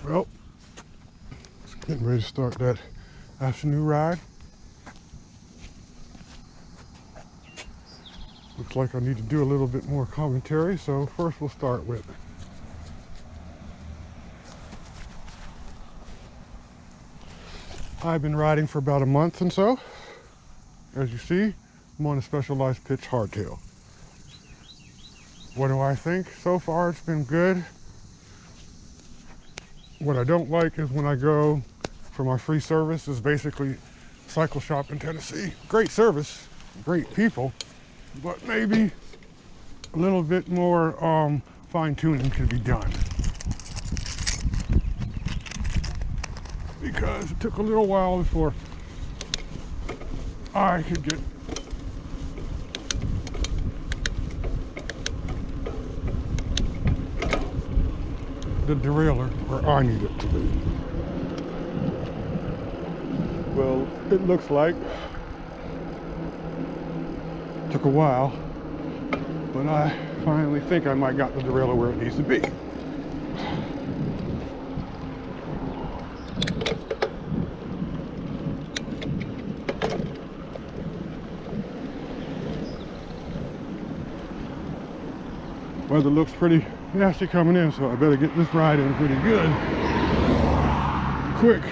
Well, getting ready to start that afternoon ride. Looks like I need to do a little bit more commentary, so first we'll start with I've been riding for about a month and so. As you see, I'm on a specialized pitch hardtail. What do I think? So far it's been good. What I don't like is when I go for my free service is basically cycle shop in Tennessee. Great service, great people, but maybe a little bit more fine tuning can be done. Because it took a little while before I could get the derailleur where I need it to be. Well, it looks like it took a while, but I finally think I might got the derailleur where it needs to be. Weather looks pretty nasty coming in, so I better get this ride in pretty good, quick.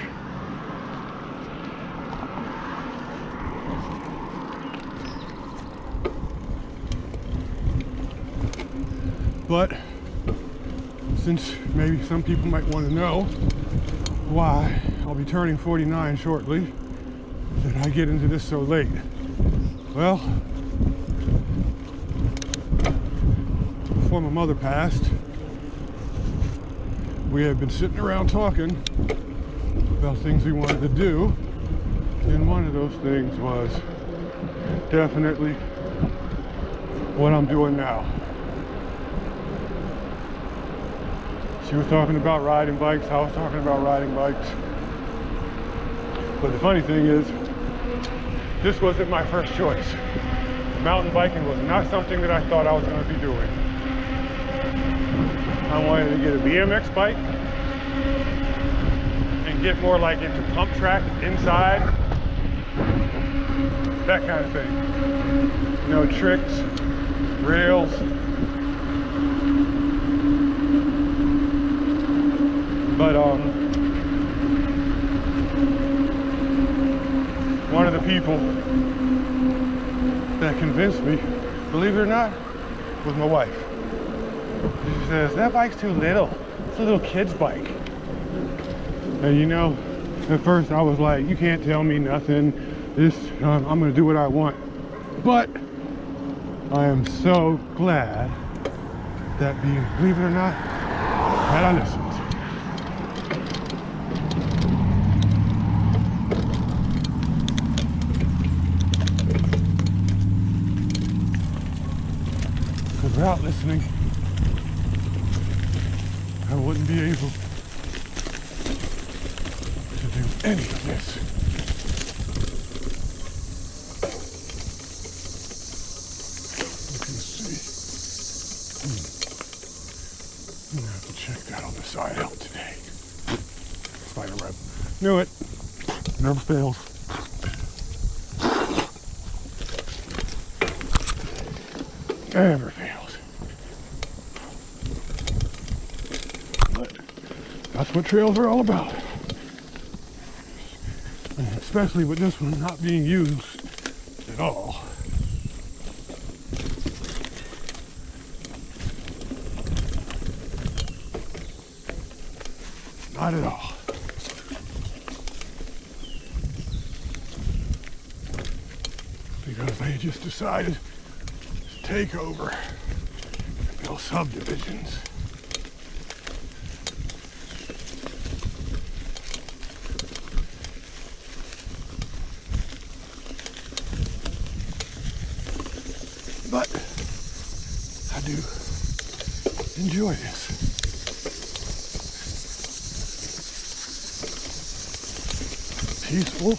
But since maybe some people might want to know why I'll be turning 49 shortly, did I get into this so late? Well, before my mother passed, we had been sitting around talking about things we wanted to do, and one of those things was definitely what I'm doing now. She was talking about riding bikes, I was talking about riding bikes. But the funny thing is, this wasn't my first choice. Mountain biking was not something that I thought I was going to be doing. I wanted to get a BMX bike and get more like into pump track inside, that kind of thing. You know, tricks, rails. But one of the people that convinced me, believe it or not, was my wife. She says, that bike's too little. It's a little kid's bike. And you know, at first I was like, you can't tell me nothing. I'm gonna do what I want. But I am so glad that believe it or not, that I listened. Without listening, I wouldn't be able to do any of this. You can see. I'm gonna have to check that on the side out today. Spider web. Knew it. Never fails. Never fails. That's what trails are all about. Especially with this one not being used at all. Not at all. Because they just decided to take over and build subdivisions. But I do enjoy this. Peaceful.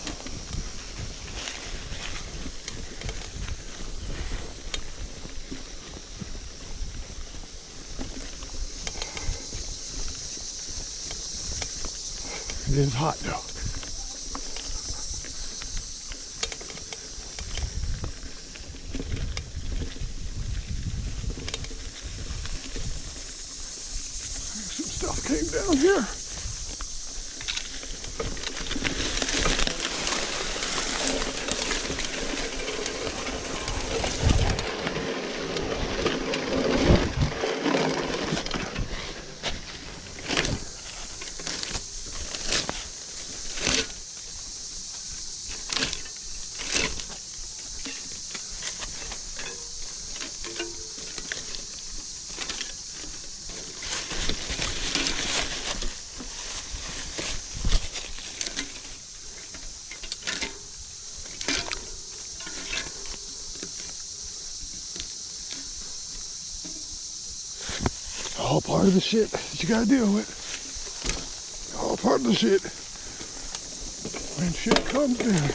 It is hot though. Some stuff came down here. All part of the shit that you gotta deal with. All part of the shit when shit comes down.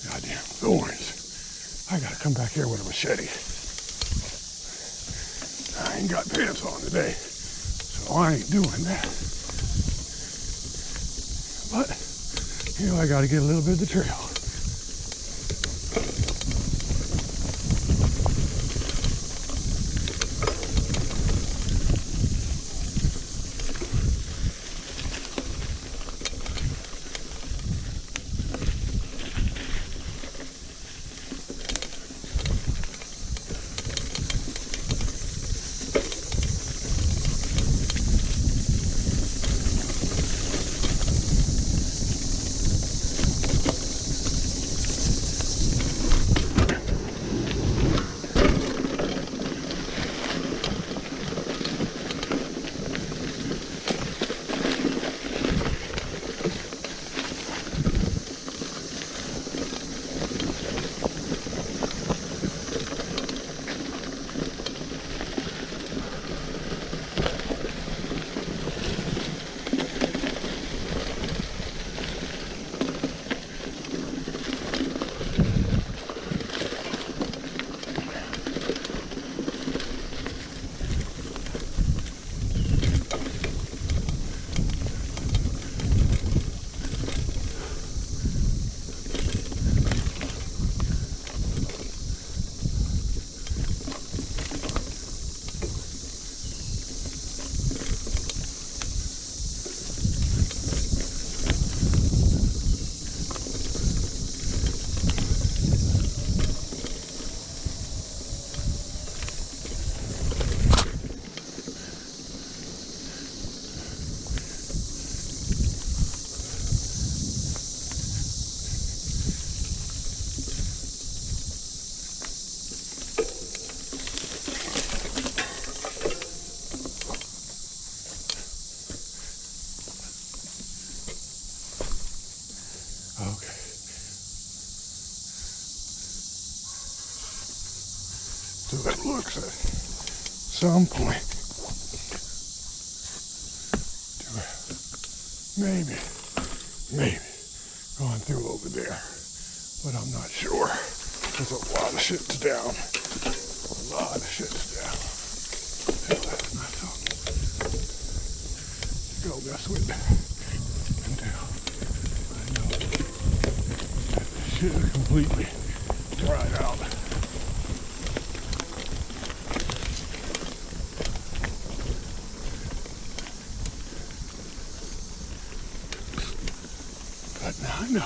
Goddamn thorns. I gotta come back here with a machete. I ain't got pants on today, so I ain't doing that. But, you know, I gotta get a little bit of the trail. Okay. So it looks at some point to maybe going through over there, but I'm not sure. There's a lot of shit to down. A lot of shit to down. completely dried out. But now I know.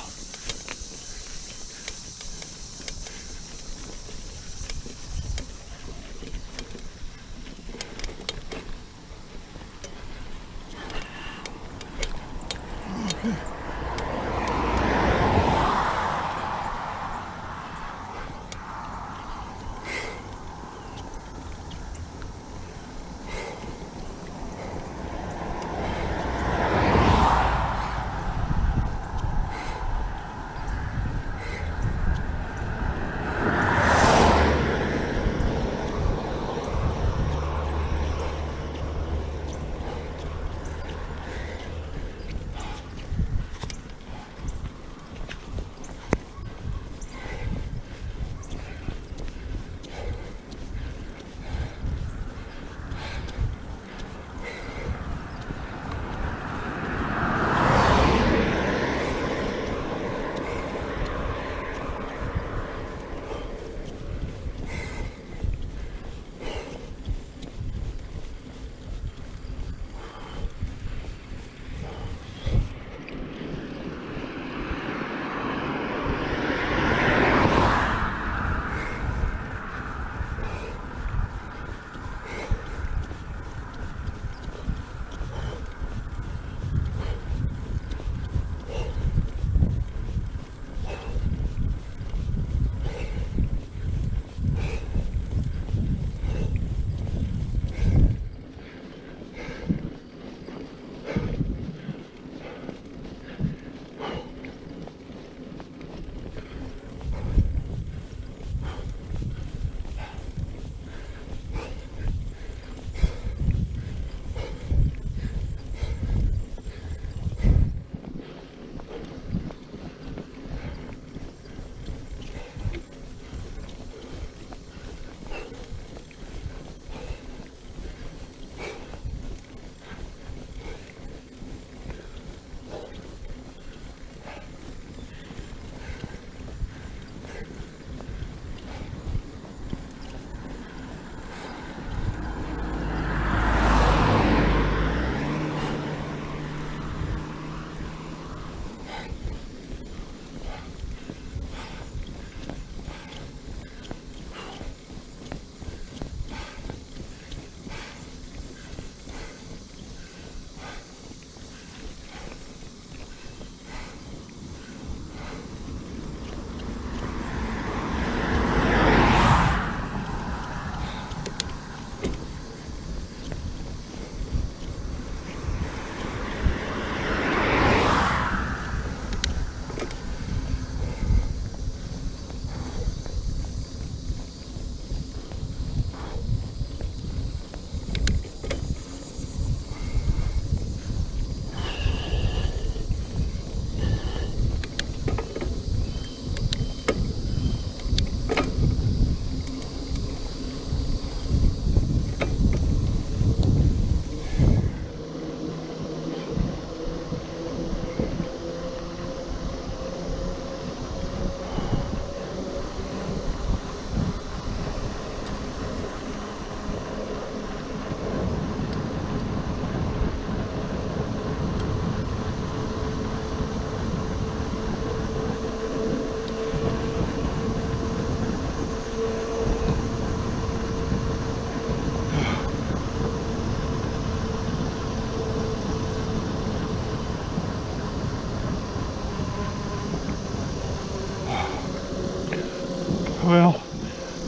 Well,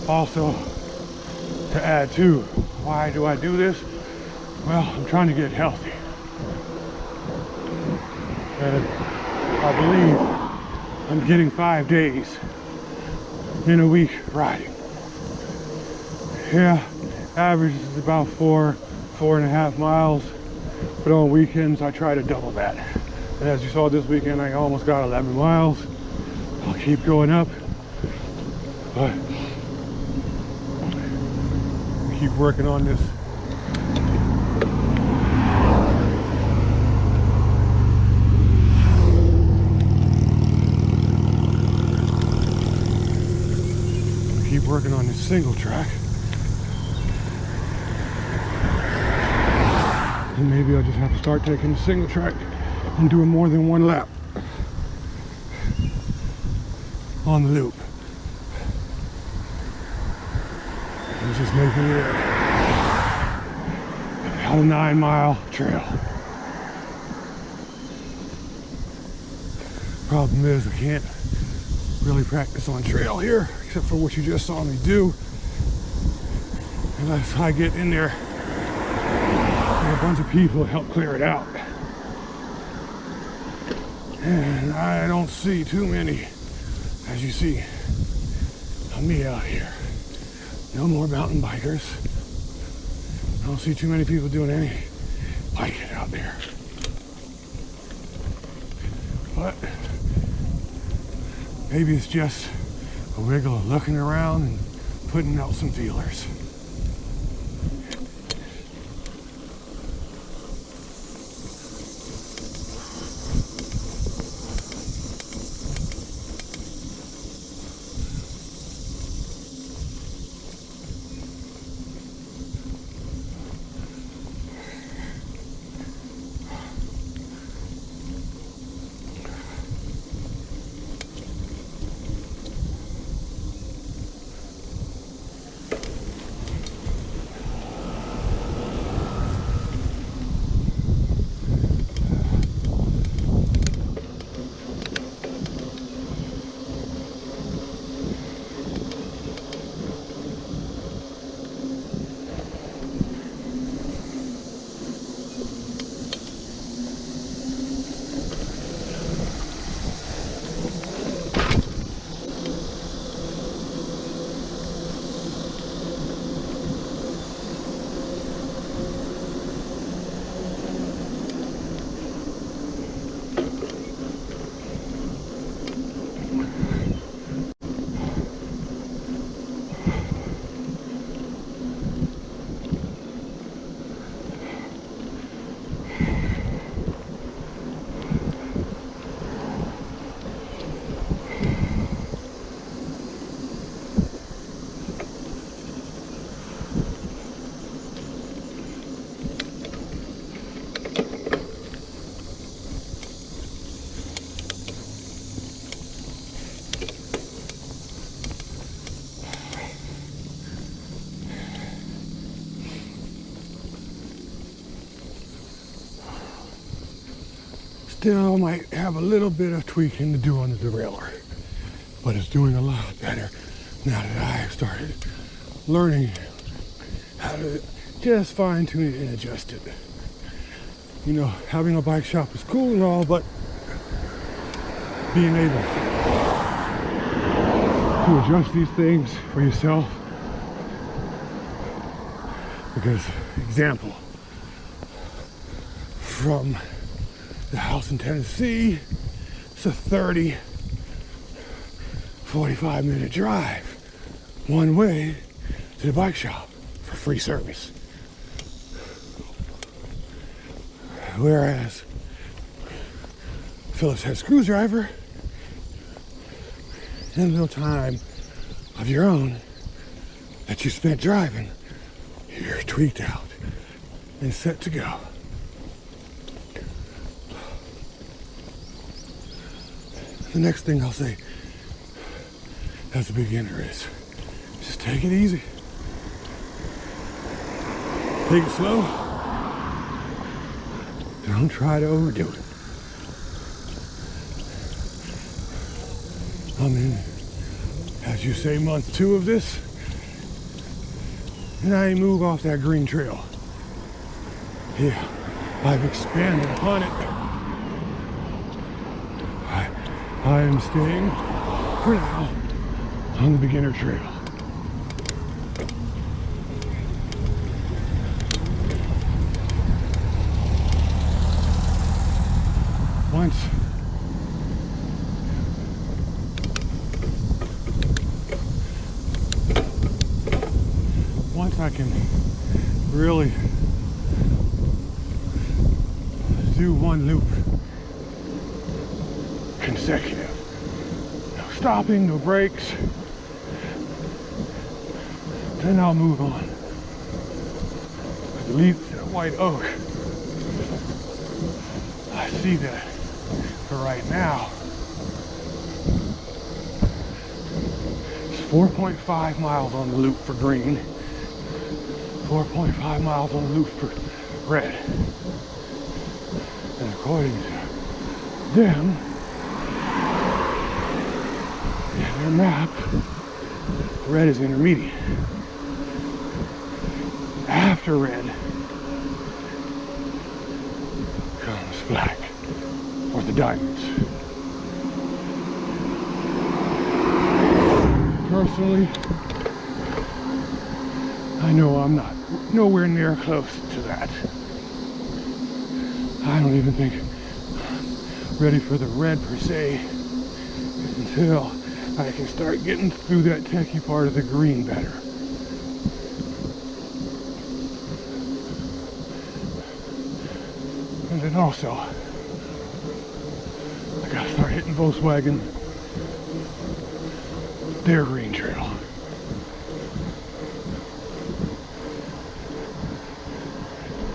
also to add to, why do I do this? Well, I'm trying to get healthy. And I believe I'm getting 5 days in a week riding. Yeah, average is about 4.5 miles, but on weekends I try to double that. And as you saw this weekend, I almost got 11 miles. I'll keep going up, but keep working on this. working on this single track. And maybe I'll just have to start taking the single track and doing more than one lap on the loop. And just making it about a 9-mile trail. Problem is, I can't really practice on trail here, except for what you just saw me do, unless I get in there with a bunch of people to help clear it out. And I don't see too many, as you see, of me out here. No more mountain bikers. I don't see too many people doing any biking out there. But maybe it's just a wiggle of looking around and putting out some feelers. Still might have a little bit of tweaking to do on the derailleur, but it's doing a lot better now that I've started learning how to just fine tune it and adjust it. You know, having a bike shop is cool and all, but being able to adjust these things for yourself, because example, from the house in Tennessee, it's a 45-minute drive one way to the bike shop for free service. Whereas Phillips head screwdriver, in a little time of your own that you spent driving, you're tweaked out and set to go. The next thing I'll say as a beginner is just take it easy. Take it slow. Don't try to overdo it. I'm in, as you say, month 2 of this, and I ain't move off that green trail. Yeah, I've expanded upon it. I am staying, for now, on the beginner trail. Once I can really do one loop consecutive. No stopping, no breaks. Then I'll move on. At least that white oak, I see that for right now. It's 4.5 miles on the loop for green, 4.5 miles on the loop for red. And according to them, and their map, red is intermediate. After red comes black, or the diamonds. Personally, I know I'm not nowhere near close to that. I don't even think I'm ready for the red per se until I can start getting through that techie part of the green better. And then also, I gotta start hitting Volkswagen, their green trail.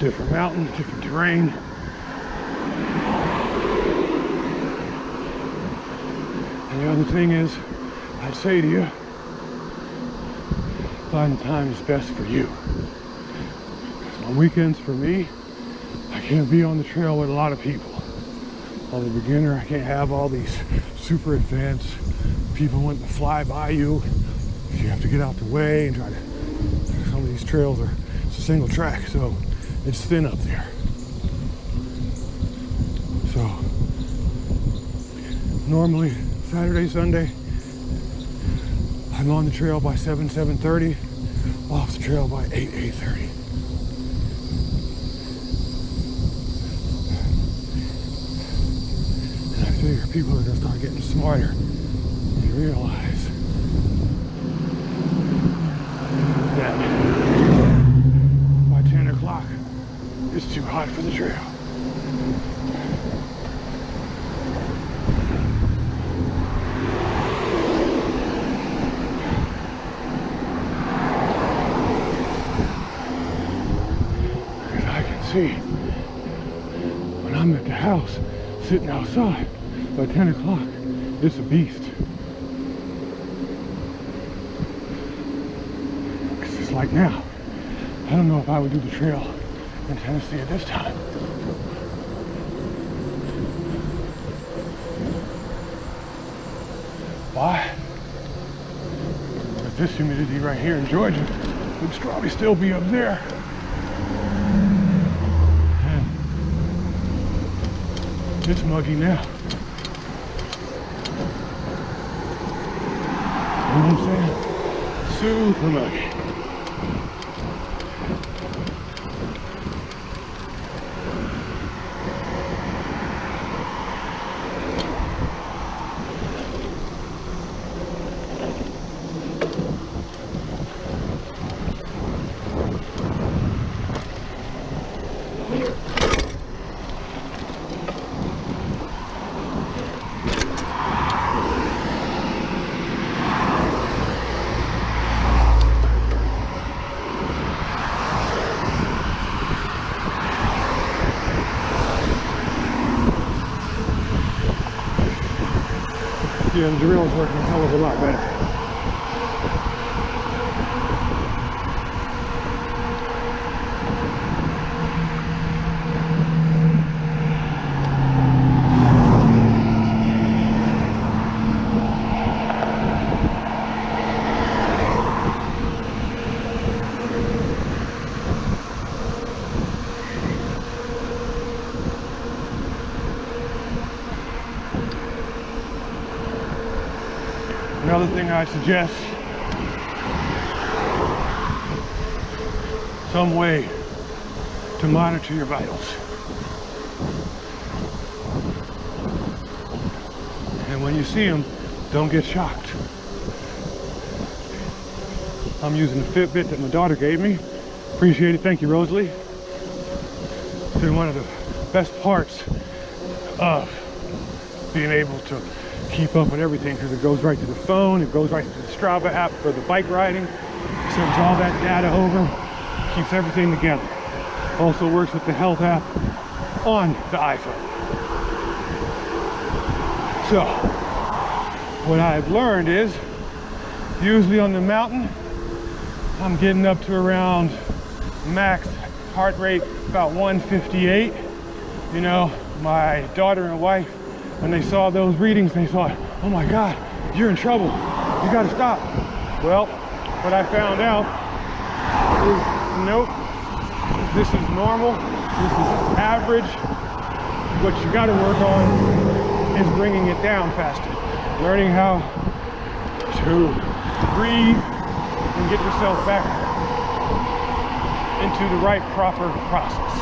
Different mountain, different terrain. And the other thing is, I'd say to you, find the time that's best for you. Because on weekends for me, I can't be on the trail with a lot of people. I'm a beginner, I can't have all these super advanced people wanting to fly by you. You have to get out the way and try to, some of these trails are, it's a single track, so it's thin up there. So, normally, Saturday, Sunday, I'm on the trail by 7:30, off the trail by 8:30. And I figure people are gonna start getting smarter and realize that by 10 o'clock, it's too hot for the trail. See, when I'm at the house, sitting outside, by 10 o'clock, it's a beast. Because it's like now, I don't know if I would do the trail in Tennessee at this time. Why? With this humidity right here in Georgia, it'd probably still be up there. It's muggy now. You know what I'm saying? Super muggy. Yeah, the drill is working a hell of a lot better. Another thing I suggest, some way to monitor your vitals. And when you see them, don't get shocked. I'm using the Fitbit that my daughter gave me. Appreciate it, thank you, Rosalie. It's been one of the best parts of being able to keep up with everything because it goes right to the phone, it goes right to the Strava app for the bike riding. It's sends all that data over, keeps everything together. Also works with the health app on the iPhone. So, what I've learned is, usually on the mountain, I'm getting up to around max heart rate about 158. You know, my daughter and wife, when they saw those readings, they thought, oh my God, you're in trouble. You gotta stop. Well, what I found out is, nope, this is normal, this is average. What you gotta work on is bringing it down faster. Learning how to breathe and get yourself back into the right, proper process.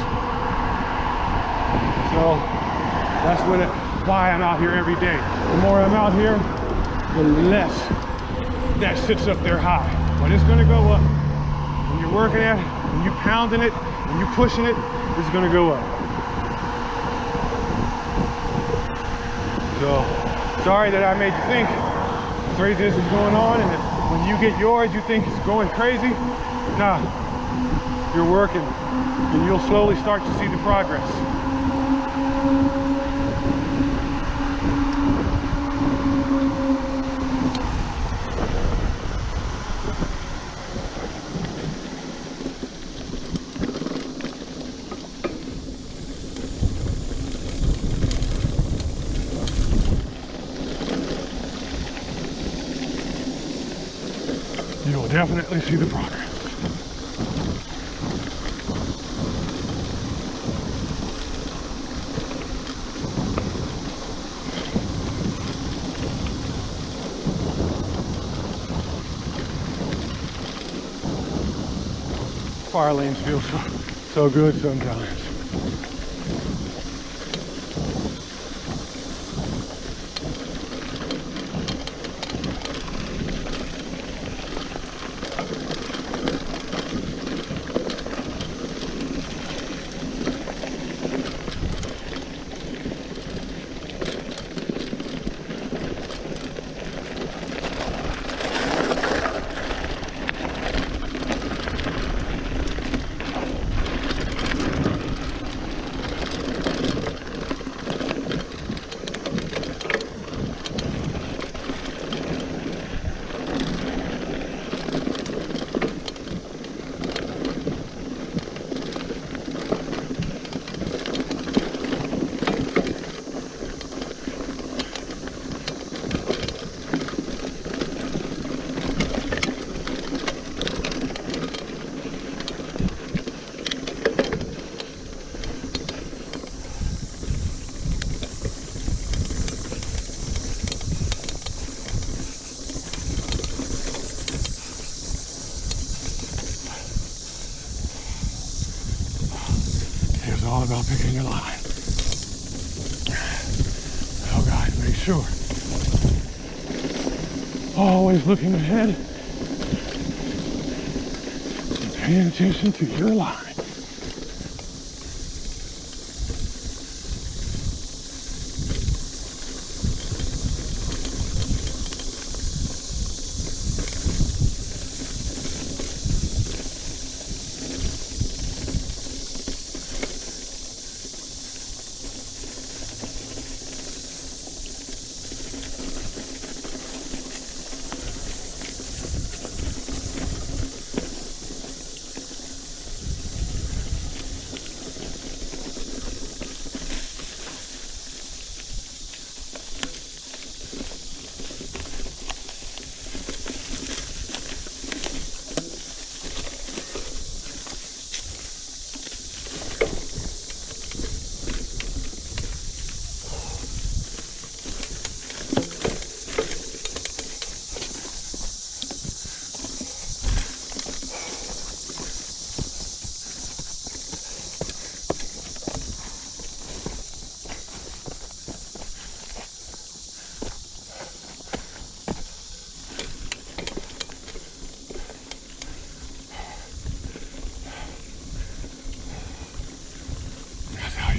So that's why I'm out here every day. The more I'm out here, the less that sits up there high. But it's gonna go up. When you're working at it, when you're pounding it, when you're pushing it, it's gonna go up. So, sorry that I made you think craziness is going on, and that when you get yours, you think it's going crazy. Nah, you're working, and you'll slowly start to see the progress. You will definitely see the progress. Fire lanes feel so good sometimes. All about picking your line. Oh God, make sure. Always looking ahead and paying attention to your line.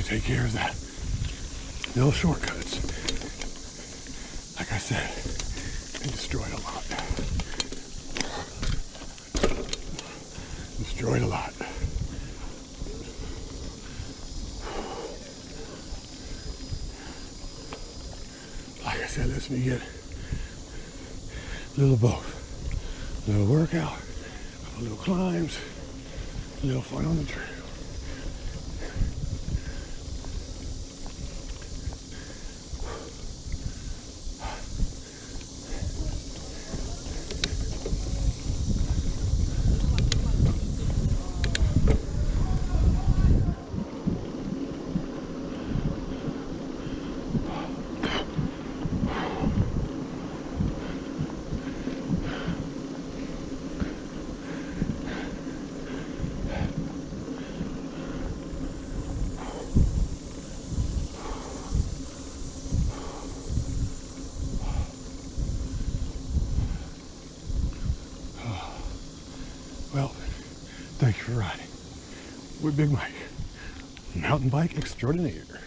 Take care of that. No shortcuts. Like I said, they destroyed a lot. enjoyed a lot. Like I said, lets me get a little of both. A little workout, a little climbs, a little fun on the trail. Well, thank you for riding with Big Mike, mountain bike extraordinaire.